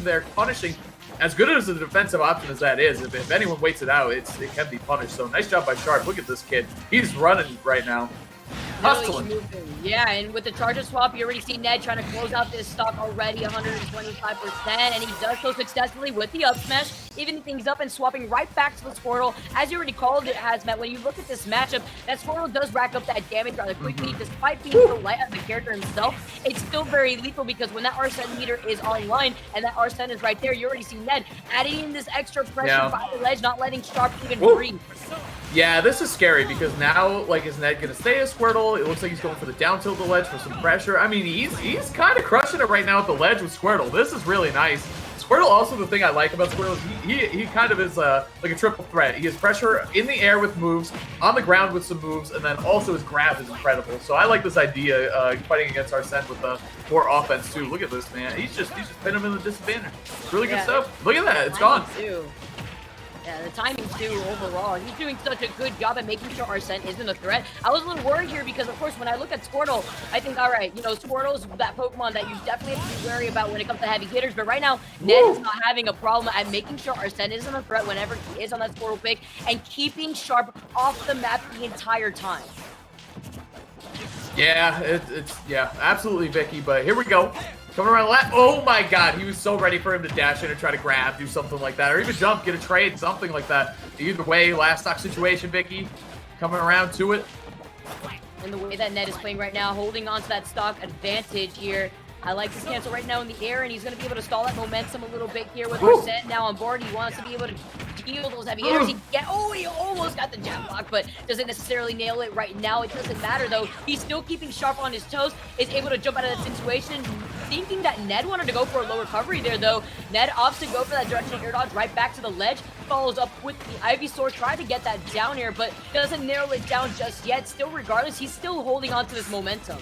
there, punishing. As good as a defensive option as that is, if anyone waits it out, it can be punished. So nice job by Sharp. Look at this kid. He's running right now. Hustling. Yeah, and with the charger swap, you already see Ned trying to close out this stock already, 125%, and he does so successfully with the up smash, evening things up and swapping right back to the Squirtle. As you already called it, Hazmat, when you look at this matchup, that Squirtle does rack up that damage rather quickly. Despite being so light as the character himself, it's still very lethal because when that Arsene meter is online and that Arsene is right there, you already see Ned adding in this extra pressure by the ledge, not letting Sharp even breathe. Yeah, this is scary because now, like, is Ned going to stay a Squirtle? It looks like he's going for the down tilt the ledge for some pressure. I mean, he's kind of crushing it right now at the ledge with Squirtle. This is really nice. Squirtle, also the thing I like about Squirtle is he kind of is like a triple threat. He has pressure in the air with moves, on the ground with some moves, and then also his grab is incredible. So I like this idea fighting against Arsene with more offense too. Look at this, man. He's just putting him in the disadvantage. It's really good stuff. Look at that. It's gone. Yeah, the timing too, overall. He's doing such a good job at making sure Arsene isn't a threat. I was a little worried here because, of course, when I look at Squirtle, I think, all right, you know, Squirtle's that Pokemon that you definitely have to be wary about when it comes to heavy hitters. But right now, Ned is not having a problem at making sure Arsene isn't a threat whenever he is on that Squirtle pick and keeping Sharp off the map the entire time. Yeah, it's absolutely Vicky. But here we go. Coming around left. Oh my god, he was so ready for him to dash in and try to grab, do something like that. Or even jump, get a trade, something like that. Either way, last stock situation, Vicky. Coming around to it. And the way that Ned is playing right now, holding on to that stock advantage here. I like this cancel right now in the air, and he's going to be able to stall that momentum a little bit here with Arsene now on board. He wants to be able to deal those heavy hitters. He almost got the jab block, but doesn't necessarily nail it right now. It doesn't matter, though. He's still keeping Sharp on his toes, is able to jump out of that situation. Thinking that Ned wanted to go for a low recovery there, though. Ned opts to go for that directional air dodge right back to the ledge. Follows up with the Ivysaur, tried to get that down air, but doesn't narrow it down just yet. Still, regardless, he's still holding on to this momentum.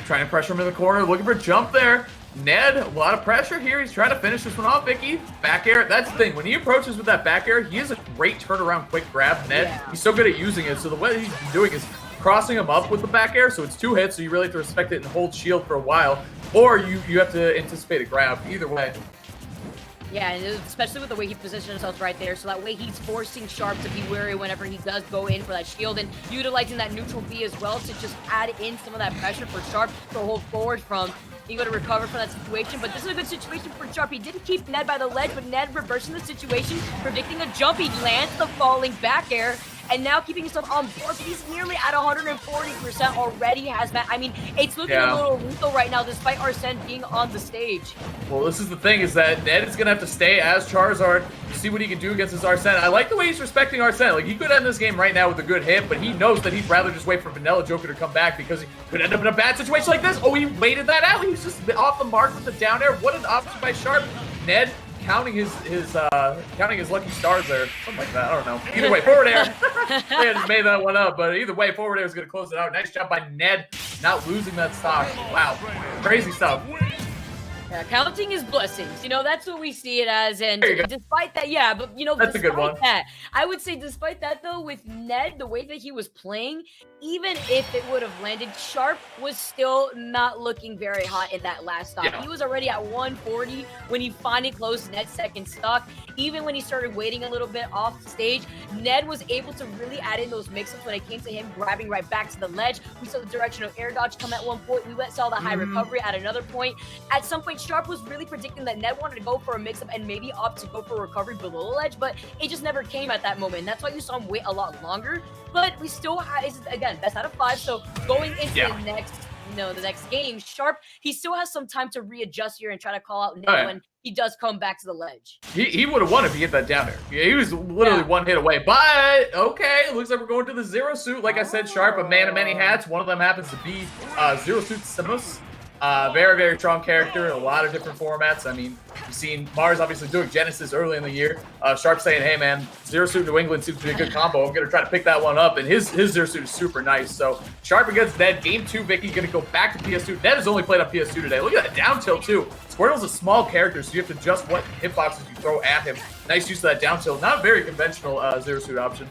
Trying to pressure him in the corner, looking for a jump there. Ned, a lot of pressure here. He's trying to finish this one off, Vicky. Back air, that's the thing. When he approaches with that back air, he has a great turnaround quick grab. Ned, he's so good at using it. So the way he's doing is crossing him up with the back air, so it's 2 hits, so you really have to respect it and hold shield for a while. Or you have to anticipate a grab. Either way. Yeah, and especially with the way he positions himself right there. So that way he's forcing Sharp to be wary whenever he does go in for that shield and utilizing that neutral B as well to just add in some of that pressure for Sharp to hold forward from. You got to recover from that situation, but this is a good situation for Sharp. He didn't keep Ned by the ledge, but Ned reversing the situation, predicting a jump. He lands the falling back air, and now keeping himself on board. He's nearly at 140% already. I mean, it's looking a little lethal right now, despite Arsene being on the stage. Well, this is the thing, is that Ned is going to have to stay as Charizard to see what he can do against his Arsene. I like the way he's respecting Arsene. Like, he could end this game right now with a good hit, but he knows that he'd rather just wait for Vanilla Joker to come back because he could end up in a bad situation like this. Oh, he waited that out. He's just off the mark with the down air. What an option by Sharp. Ned counting his lucky stars there, something like that. I don't know. Either way, forward air. I just made that one up, but either way, forward air is going to close it out. Nice job by Ned, not losing that stock. Wow, crazy stuff. Yeah, counting his blessings. You know, that's what we see it as. And despite that, but, you know, that's a good one. I would say despite that, though, with Ned, the way that he was playing, even if it would have landed, Sharp was still not looking very hot in that last stock. He was already at 140 when he finally closed Ned's second stock. Even when he started waiting a little bit off stage, Ned was able to really add in those mix-ups when it came to him grabbing right back to the ledge. We saw the directional air dodge come at one point. We saw the high recovery at another point. At some point, Sharp was really predicting that Ned wanted to go for a mix-up and maybe opt to go for a recovery below the ledge, but it just never came at that moment. That's why you saw him wait a lot longer. But we still have, again, best out of 5. So going into the next game, Sharp, he still has some time to readjust here and try to call out Ned when he does come back to the ledge. He would have won if he hit that down air. Yeah, he was literally one hit away. But, okay, looks like we're going to the Zero Suit. Like I said, Sharp, a man of many hats. One of them happens to be Zero Suit Samus. Very, very strong character in a lot of different formats. I mean, you've seen Mars obviously doing Genesis early in the year. Sharp saying, hey, man, Zero Suit New England seems to be a good combo. I'm going to try to pick that one up. And his Zero Suit is super nice. So Sharp against Ned. Game 2, Vicky going to go back to PS2. Ned has only played on PS2 today. Look at that down tilt, too. Squirtle's a small character, so you have to adjust what hitboxes you throw at him. Nice use of that down tilt. Not a very conventional Zero Suit option.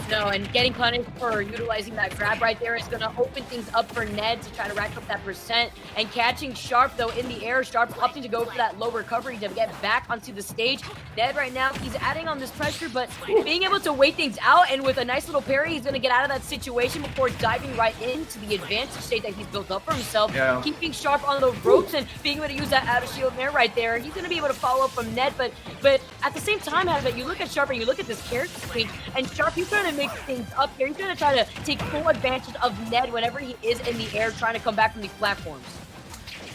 No, and getting punished for utilizing that grab right there is going to open things up for Ned to try to rack up that percent. And catching Sharp, though, in the air, Sharp opting to go for that low recovery to get back onto the stage. Ned right now, he's adding on this pressure, but being able to wait things out, and with a nice little parry, he's going to get out of that situation before diving right into the advantage state that he's built up for himself. Yeah. Keeping Sharp on the ropes and being able to use that out of shield there right there. He's going to be able to follow up from Ned, but at the same time, you look at Sharp and you look at this character screen, and Sharp, he's trying to mix things up here. He's going to try to take full advantage of Ned whenever he is in the air trying to come back from these platforms.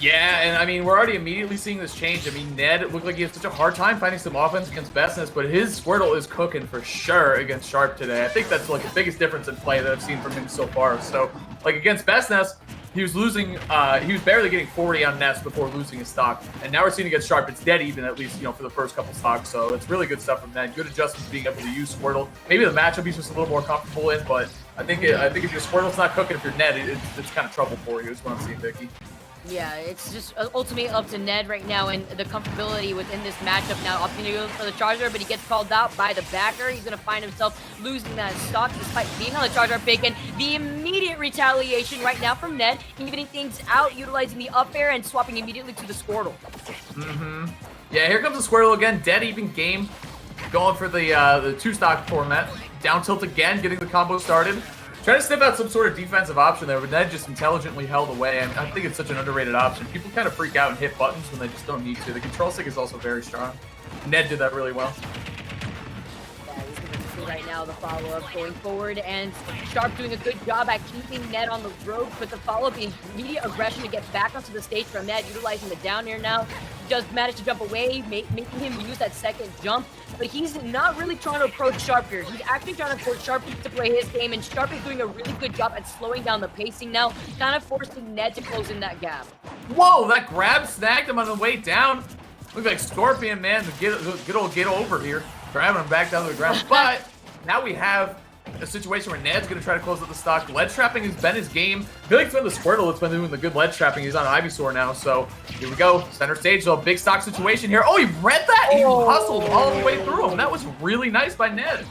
Yeah, and I mean, we're already immediately seeing this change. I mean, Ned looked like he had such a hard time finding some offense against Bestness, but his Squirtle is cooking for sure against Sharp today. I think that's like the biggest difference in play that I've seen from him so far. So, like against Bestness, he was losing, he was barely getting 40 on Nest before losing his stock. And now we're seeing against Sharp, it's dead even, at least, you know, for the first couple stocks. So it's really good stuff from Ned. Good adjustments being able to use Squirtle. Maybe the matchup he's just a little more comfortable in, but I think if your Squirtle's not cooking, if you're Ned, it's kind of trouble for you is what I'm seeing, Vicky. Yeah, it's just ultimately up to Ned right now and the comfortability within this matchup now. Opting to go for the charger, but he gets called out by the backer. He's going to find himself losing that stock despite being on the charger pick. And the immediate retaliation right now from Ned, evening things out, utilizing the up air and swapping immediately to the Squirtle. Yeah, here comes the Squirtle again. Dead even game. Going for the two-stock format. Down tilt again, getting the combo started. Trying to sniff out some sort of defensive option there, but Ned just intelligently held away, and I think it's such an underrated option. People kind of freak out and hit buttons when they just don't need to. The control stick is also very strong. Ned did that really well. Yeah, he's going to see right now the follow-up going forward, and Sharp doing a good job at keeping Ned on the rope, but the follow-up, the immediate aggression to get back onto the stage from Ned, utilizing the down air now. Just managed to jump away, making him use that second jump. But he's not really trying to approach Sharp here. He's actually trying to force Sharp to play his game, and Sharp is doing a really good job at slowing down the pacing now, kind of forcing Ned to close in that gap. Whoa, that grab snagged him on the way down. Looks like Scorpion, man, get over here. Grabbing him back down to the ground. But now we have a situation where Ned's going to try to close out the stock. Ledge trapping has been his game. I feel like it's been the Squirtle that's been doing the good ledge trapping. He's on Ivysaur now, so here we go. Center stage, so a big stock situation here. Oh, he read that! He hustled all the way through him. That was really nice by Ned.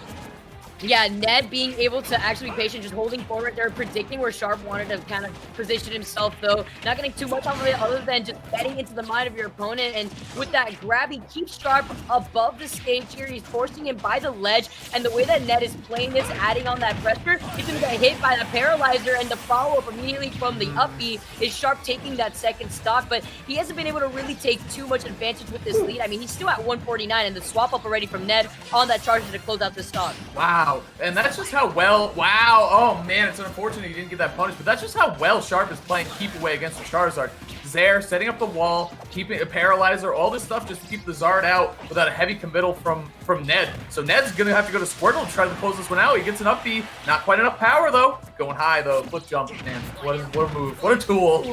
Yeah, Ned being able to actually be patient, just holding forward there, predicting where Sharp wanted to kind of position himself, though. Not getting too much off of it other than just betting into the mind of your opponent. And with that grab, he keeps Sharp above the stage here. He's forcing him by the ledge. And the way that Ned is playing this, adding on that pressure, he's going to get hit by the paralyzer. And the follow-up immediately from the up B is Sharp taking that second stock. But he hasn't been able to really take too much advantage with this lead. I mean, he's still at 149, and the swap up already from Ned on that charger to close out the stock. Wow. And that's just how well, oh man, it's unfortunate he didn't get that punish, but that's just how well Sharp is playing keep away against the Charizard. Zaire setting up the wall, keeping a paralyzer, all this stuff just to keep the Zard out without a heavy committal from Ned. So Ned's gonna have to go to Squirtle and try to close this one out. He gets an up B, not quite enough power though. Going high though, flip jump, man. What a move, what a tool.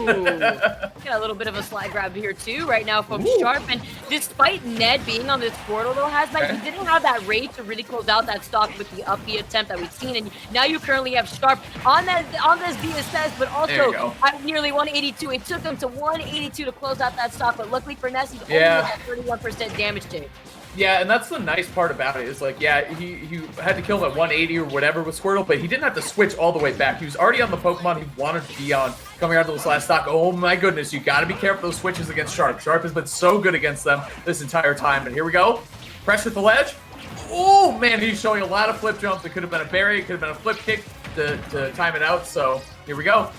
Got a little bit of a slide grab here too right now from Sharp, and despite Ned being on this Squirtle though, he didn't have that rate to really close out that stock with the up B attempt that we've seen, and now you currently have Sharp on this BSS, but also at nearly 182. It took him to 182 to close out that stock, but luckily for Ness, he's only at 31% damage take. Yeah, and that's the nice part about it is like, yeah, he had to kill him at 180 or whatever with Squirtle, but he didn't have to switch all the way back. He was already on the Pokemon he wanted to be on coming out of this last stock. Oh my goodness, you got to be careful those switches against Sharp. Sharp has been so good against them this entire time, but here we go. Pressure at the ledge. Oh man, he's showing a lot of flip jumps. It could have been a berry, it could have been a flip kick to time it out, so here we go.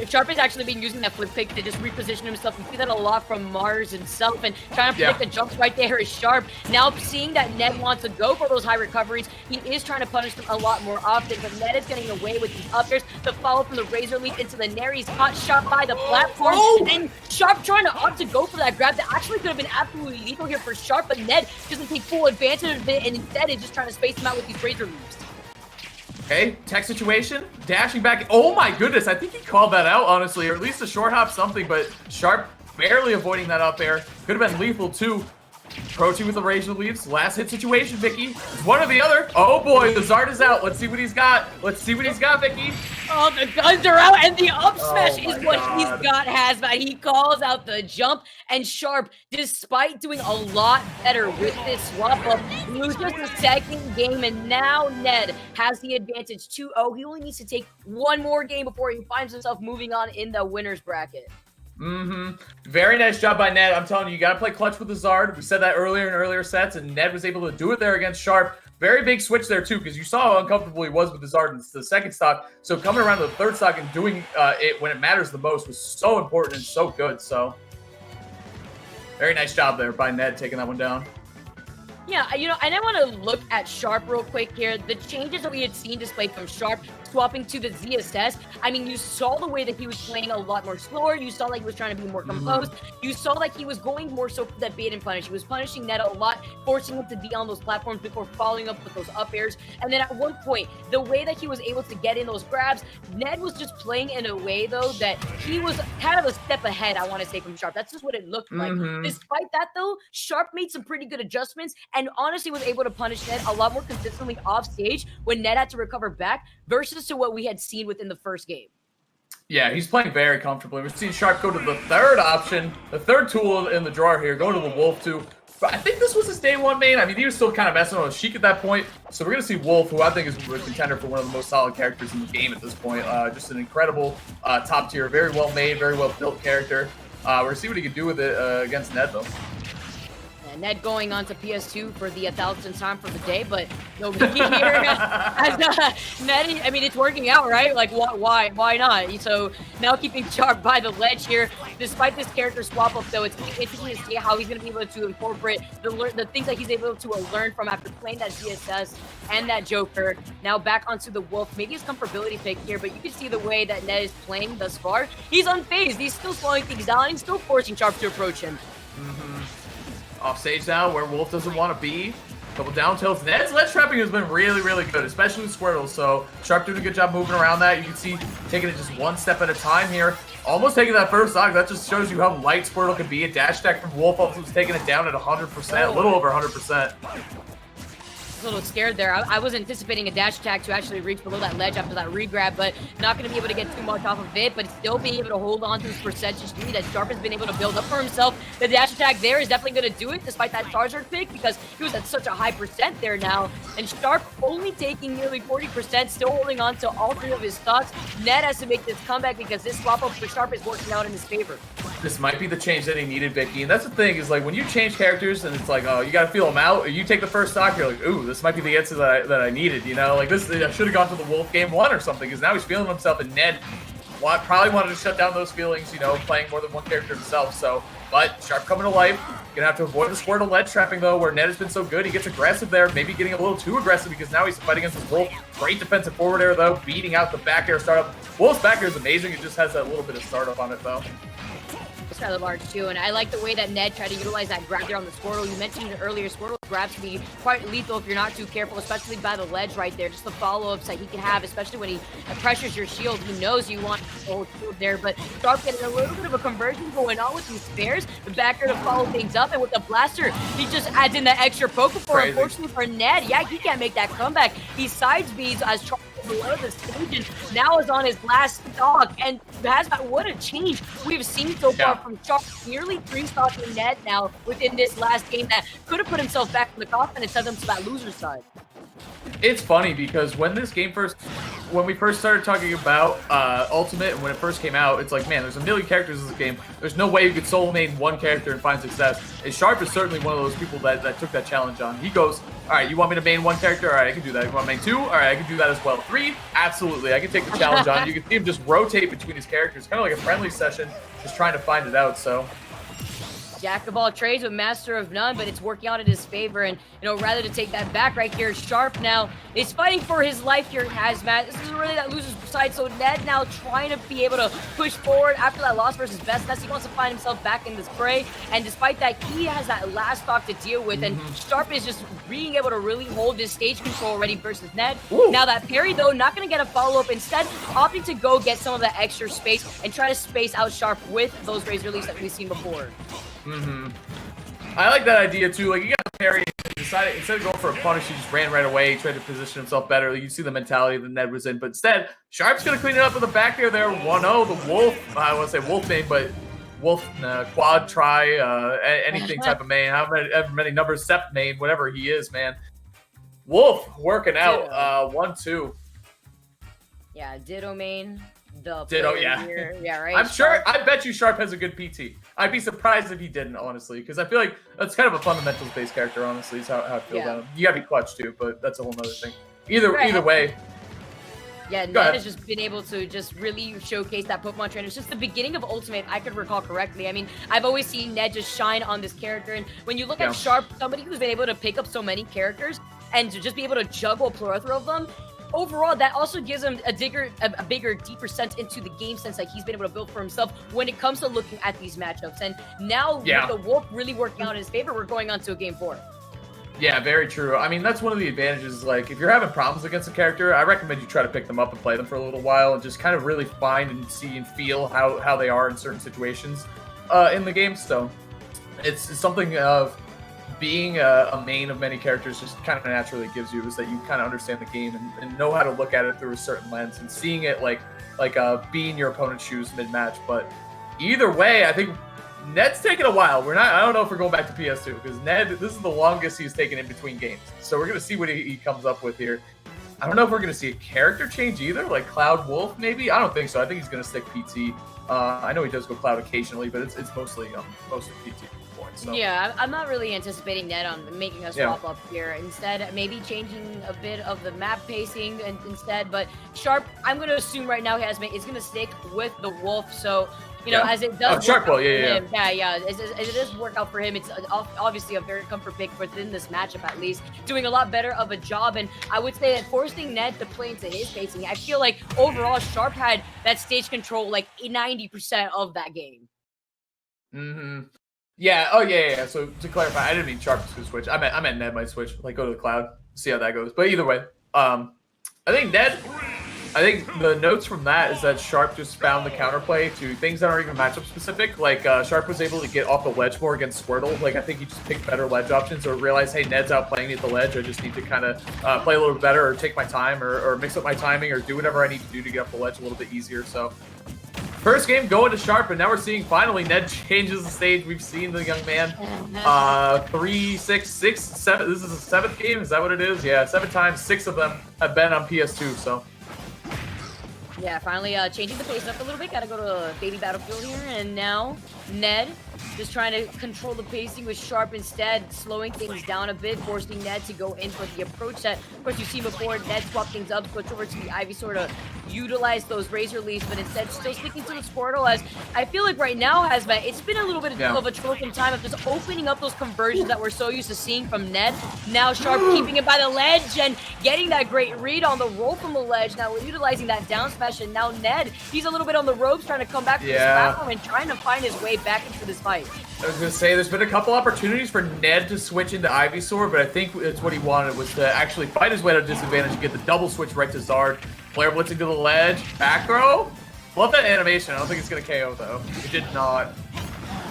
Sharp has actually been using that flip pick to just reposition himself. You see that a lot from Mars himself, and trying to predict the jumps right there is Sharp. Now seeing that Ned wants to go for those high recoveries, he is trying to punish them a lot more often, but Ned is getting away with these up airs. The follow from the Razor Leaf into the Nair, he's caught Sharp by the platform, and Sharp trying to opt to go for that grab that actually could have been absolutely lethal here for Sharp, but Ned doesn't take full advantage of it, and instead is just trying to space him out with these Razor Leaves. Okay, tech situation, dashing back. Oh my goodness, I think he called that out, honestly, or at least a short hop something, but Sharp barely avoiding that up air. Could have been lethal too. Approaching with the Razor Leaves. Last hit situation, Vicky. It's one or the other. Oh boy, the Zard is out. Let's see what he's got. Let's see what he's got, Vicky. Oh, the guns are out, and the up smash is what God. he's got, Hazmat. He calls out the jump, and Sharp, despite doing a lot better with this swap-up, loses the second game, and now Ned has the advantage 2-0. He only needs to take one more game before he finds himself moving on in the winner's bracket. Very nice job by Ned. I'm telling you, you got to play clutch with the Zard. We said that earlier in earlier sets, and Ned was able to do it there against Sharp. Very big switch there, too, because you saw how uncomfortable he was with the Zard in the second stock. So coming around to the third stock and doing it when it matters the most was so important and so good. So very nice job there by Ned taking that one down. Yeah, and I want to look at Sharp real quick here. The changes that we had seen displayed from Sharp swapping to the ZSS. I mean, you saw the way that he was playing a lot more slower. You saw that he was trying to be more composed. You saw that he was going more so for that bait and punish. He was punishing Ned a lot, forcing him to be on those platforms before following up with those up airs. And then at one point, the way that he was able to get in those grabs, Ned was just playing in a way, though, that he was kind of a step ahead, I want to say, from Sharp. That's just what it looked like. Despite that, though, Sharp made some pretty good adjustments and honestly was able to punish Ned a lot more consistently off stage when Ned had to recover back versus to what we had seen within the first game. Yeah, he's playing very comfortably. We've seen Sharp go to the third option, the third tool in the drawer here, go to the Wolf too. But I think this was his day one main. I mean, he was still kind of messing with Sheik at that point. So we're going to see Wolf, who I think is a contender for one of the most solid characters in the game at this point. Just an incredible top tier, very well made, very well built character. We're going to see what he can do with it against Ned, though. Ned going on to PS2 for the 1,000th time for the day, but no biggie here. Ned, I mean, it's working out, right? Like, why not? So now keeping Sharp by the ledge here. Despite this character swap up, though, it's interesting to see how he's going to be able to incorporate the things that he's able to learn from after playing that ZSS and that Joker. Now back onto the Wolf. Maybe his comfortability pick here, but you can see the way that Ned is playing thus far. He's unfazed. He's still slowing things down. He's still forcing Sharp to approach him. Off stage now, where Wolf doesn't want to be. Couple down tilts. Ned's ledge trapping has been really, really good, especially with Squirtle. So Sharp doing a good job moving around that. You can see taking it just one step at a time here. Almost taking that first stock. That just shows you how light Squirtle can be. A dash attack from Wolf also was taking it down at 100%, a little over 100%. A little scared there. I was anticipating a dash attack to actually reach below that ledge after that regrab, but not going to be able to get too much off of it, but still being able to hold on to his percentage lead that Sharp has been able to build up for himself. The dash attack there is definitely going to do it despite that Charizard pick because he was at such a high percent there now, and Sharp only taking nearly 40%, still holding on to all three of his stocks. Ned has to make this comeback because this swap up for Sharp is working out in his favor. This might be the change that he needed, Vicky. And that's the thing, is like when you change characters and it's like, oh, you got to feel them out, or you take the first stock, you're like, ooh, this might be the answer that I needed, you know? Like this, I should have gone to the Wolf game 1 or something, because now he's feeling himself, and Ned probably wanted to shut down those feelings, you know, playing more than one character himself. So, but Sharp coming to life. Gonna have to avoid the Squirtle ledge trapping, though, where Ned has been so good. He gets aggressive there, maybe getting a little too aggressive, because now he's fighting against the Wolf. Great defensive forward air, though, beating out the back air startup. Wolf's back air is amazing. It just has that little bit of startup on it, though. It's rather large too, and I like the way that Ned tried to utilize that grab there on the Squirtle. You mentioned it earlier, Squirtle grabs can be quite lethal if you're not too careful, especially by the ledge right there. Just the follow-ups that he can have, especially when he pressures your shield. He knows you want the whole shield there, but Sharp getting a little bit of a conversion going on with these spares. The backer to follow things up, and with the blaster, he just adds in the extra poke before. Unfortunately for Ned, yeah, he can't make that comeback. He side speeds as Charles below the stage and now is on his last stock, and what a change we've seen so far from Sharp. Nearly 3 stocks in Ned now within this last game that could have put himself back in the coffin and sent him to that loser side. It's funny because when we first started talking about Ultimate and when it first came out, it's like, man, there's a million characters in this game. There's no way you could solo main one character and find success. And Sharp is certainly one of those people that took that challenge on. He goes, all right, you want me to main one character? All right, I can do that. You want to main 2? All right, I can do that as well. 3? Absolutely, I can take the challenge on. You can see him just rotate between his characters, kind of like a friendly session, just trying to find it out, so... Jack of all trades but master of none, but it's working out in his favor. And, you know, rather to take that back right here, Sharp now is fighting for his life here in Hazmat. This is really that loser's side, so Ned now trying to be able to push forward after that loss versus Best Nest. He wants to find himself back in this fray, and despite that, he has that last stock to deal with, and Sharp is just being able to really hold this stage control already versus Ned. Now that parry, though, not going to get a follow-up. Instead, opting to go get some of that extra space and try to space out Sharp with those razor leaves that we've seen before. I like that idea too. Like, you got the parry, just decided instead of going for a punish, he just ran right away. He tried to position himself better. You see the mentality that Ned was in, but instead, Sharp's gonna clean it up with the back air there. 1-0. The Wolf, I want to say Wolf main, but Wolf quad try anything type of main. However many numbers, Sep main, whatever he is, man. Wolf working out. 1-2. Yeah, Ditto main. Ditto, yeah. Here. Yeah, right. I'm sure. I bet you Sharp has a good PT. I'd be surprised if he didn't, honestly, because I feel like that's kind of a fundamentals-based character. Honestly, is how I feel about him. You gotta be clutch too, but that's a whole nother thing. Either way. Yeah, Ned has just been able to just really showcase that Pokemon trainer. It's just the beginning of Ultimate, if I could recall correctly. I mean, I've always seen Ned just shine on this character, and when you look at Sharp, somebody who's been able to pick up so many characters and to just be able to juggle a plethora of them, overall, that also gives him a bigger, deeper sense into the game sense that he's been able to build for himself when it comes to looking at these matchups. And now with the Wolf really working out in his favor, we're going on to a Game 4. Yeah, very true. I mean, that's one of the advantages. Like, if you're having problems against a character, I recommend you try to pick them up and play them for a little while and just kind of really find and see and feel how they are in certain situations in the game. So it's something of being a main of many characters just kind of naturally gives you, is that you kind of understand the game and know how to look at it through a certain lens and seeing it like being your opponent's shoes mid-match. But either way, I think Ned's taking a while. I don't know if we're going back to PS2 because Ned, this is the longest he's taken in between games. So we're going to see what he comes up with here. I don't know if we're going to see a character change either, like Cloud Wolf maybe. I don't think so. I think he's going to stick PT. I know he does go Cloud occasionally, but it's mostly PT at this point. So. Yeah, I'm not really anticipating Ned on making a swap up here. Instead, maybe changing a bit of the map pacing instead. But Sharp, I'm going to assume right now is going to stick with the Wolf. So, you know, as it does Sharp will, as it does work out for him, it's obviously a very comfort pick within this matchup, at least, doing a lot better of a job. And I would say that forcing Ned to play into his pacing, I feel like overall Sharp had that stage control like 90% of that game. Mm-hmm. Yeah. Oh, yeah. So to clarify, I didn't mean Sharp to switch. I meant Ned might switch, like go to the Cloud, see how that goes. But either way, I think the notes from that is that Sharp just found the counterplay to things that aren't even matchup specific. Like Sharp was able to get off the ledge more against Squirtle. Like I think he just picked better ledge options or realized, hey, Ned's outplaying me at the ledge. I just need to kind of play a little bit better or take my time or mix up my timing or do whatever I need to do to get off the ledge a little bit easier. So first game going to Sharp, and now we're seeing finally Ned changes the stage. We've seen the young man 3, 6, 6, 7. This is the 7th game. Is that what it is? Yeah, 7 times. 6 of them have been on PS2. So. Yeah, finally changing the pace up a little bit. Gotta go to Baby Battlefield here. And now Ned just trying to control the pacing with Sharp instead, slowing things down a bit, forcing Ned to go in for the approach that, of course, you've seen before. Ned swap things up, switch over to the Ivysaur to utilize those Razor Leaves, but instead still sticking to the Squirtle, as I feel like right now, Hazmat, it's been a little bit of a troublesome time of just opening up those conversions that we're so used to seeing from Ned. Now Sharp keeping it by the ledge and getting that great read on the roll from the ledge. Now we're utilizing that down smash, and now Ned, he's a little bit on the ropes trying to come back to this platform and trying to find his way back into this fight. I was going to say, there's been a couple opportunities for Ned to switch into Ivysaur, but I think it's what he wanted was to actually fight his way to a disadvantage and get the double switch right to Zard. Player blitzing to the ledge. Back throw. Love that animation. I don't think it's going to KO, though. It did not.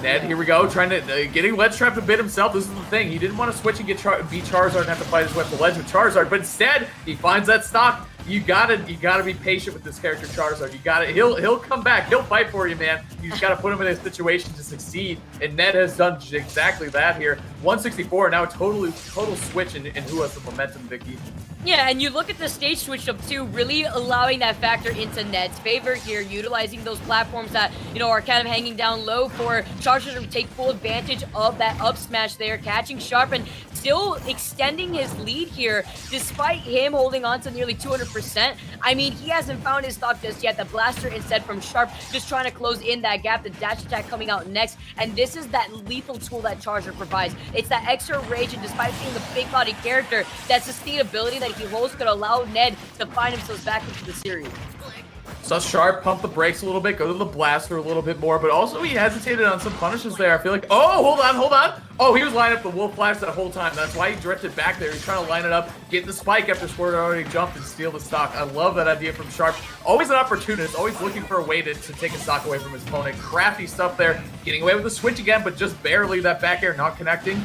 Ned, here we go, trying to getting ledge trapped a bit himself. This is the thing. He didn't want to switch and beat Charizard and have to fight his way up the ledge with Charizard, but instead he finds that stock. You gotta be patient with this character, Charizard. He'll come back. He'll fight for you, man. You just gotta put him in a situation to succeed. And Ned has done exactly that here. 164 now, total switch in who has the momentum, Vicky. Yeah, and you look at the stage switch up too, really allowing that factor into Ned's favor here, utilizing those platforms that, you know, are kind of hanging down low for Charizard to take full advantage of that up smash there, catching Sharp and still extending his lead here, despite him holding on to nearly 200%. I mean, he hasn't found his stock just yet. The blaster instead from Sharp, just trying to close in that gap, the dash attack coming out next, and this is that lethal tool that Charizard provides. It's that extra rage, and despite being the big body character, that sustainability that he holds could allow Ned to find himself back into the series. So Sharp pump the brakes a little bit, go to the blaster a little bit more, but also he hesitated on some punishes there. I feel like, oh, hold on. Oh, he was lining up the Wolf Flash that whole time. That's why he drifted back there. He's trying to line it up, get the spike after Squirtle already jumped and steal the stock. I love that idea from Sharp. Always an opportunist, always looking for a way to take a stock away from his opponent. Crafty stuff there, getting away with the switch again, but just barely. That back air not connecting.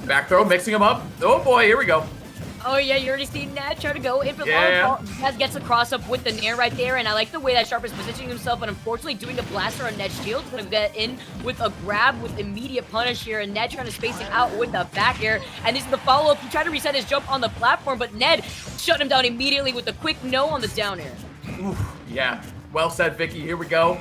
Back throw, mixing them up. Oh boy, here we go. Oh yeah, you already seen that. Try to go in for the Yeah. long ball. Ned gets a cross up with the nair right there, and I like the way that Sharp is positioning himself, but unfortunately doing a blaster on Ned's shield. He's gonna get in with a grab with immediate punish here, and Ned trying to space it out with the back air. And this is the follow-up. He tried to reset his jump on the platform, but Ned shut him down immediately with a quick no on the down air. Oof, yeah, well said, Vicky. Here we go.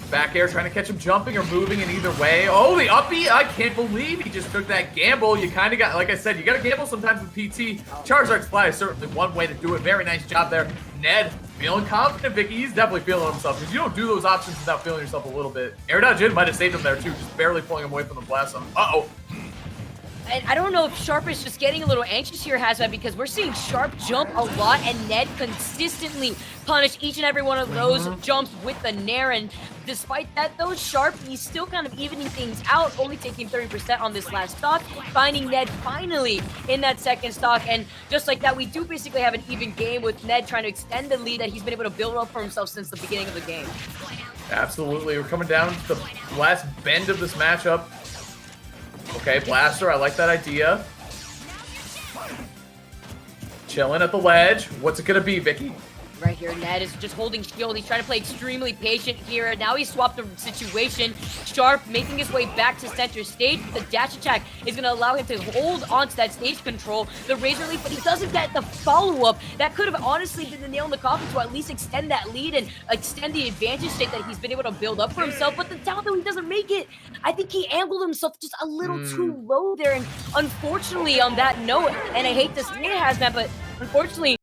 Back air, trying to catch him jumping or moving in either way. Oh, the uppie! I can't believe he just took that gamble. You kind of got, like I said, you got to gamble sometimes with PT. Charizard's Fly is certainly one way to do it. Very nice job there. Ned, feeling confident, Vicky. He's definitely feeling himself because you don't do those options without feeling yourself a little bit. Air dodge in might have saved him there too, just barely pulling him away from the blast zone. Uh-oh. And I don't know if Sharp is just getting a little anxious here, Hazmat, because we're seeing Sharp jump a lot and Ned consistently punish each and every one of those jumps with the nair. And despite that, though, Sharp, he's still kind of evening things out, only taking 30% on this last stock, finding Ned finally in that second stock. And just like that, we do basically have an even game with Ned trying to extend the lead that he's been able to build up for himself since the beginning of the game. Absolutely. We're coming down to the last bend of this matchup. Okay, blaster, I like that idea. Chilling at the ledge. What's it gonna be, Vicky? Right here, Ned is just holding shield. He's trying to play extremely patient here. Now he's swapped the situation. Sharp making his way back to center stage. The dash attack is going to allow him to hold onto that stage control. The Razor Leaf, but he doesn't get the follow-up. That could have honestly been the nail in the coffin to at least extend that lead and extend the advantage state that he's been able to build up for himself. But the down though, he doesn't make it. I think he angled himself just a little too low there. And unfortunately on that note, and I hate to say it, Hazmat, but unfortunately,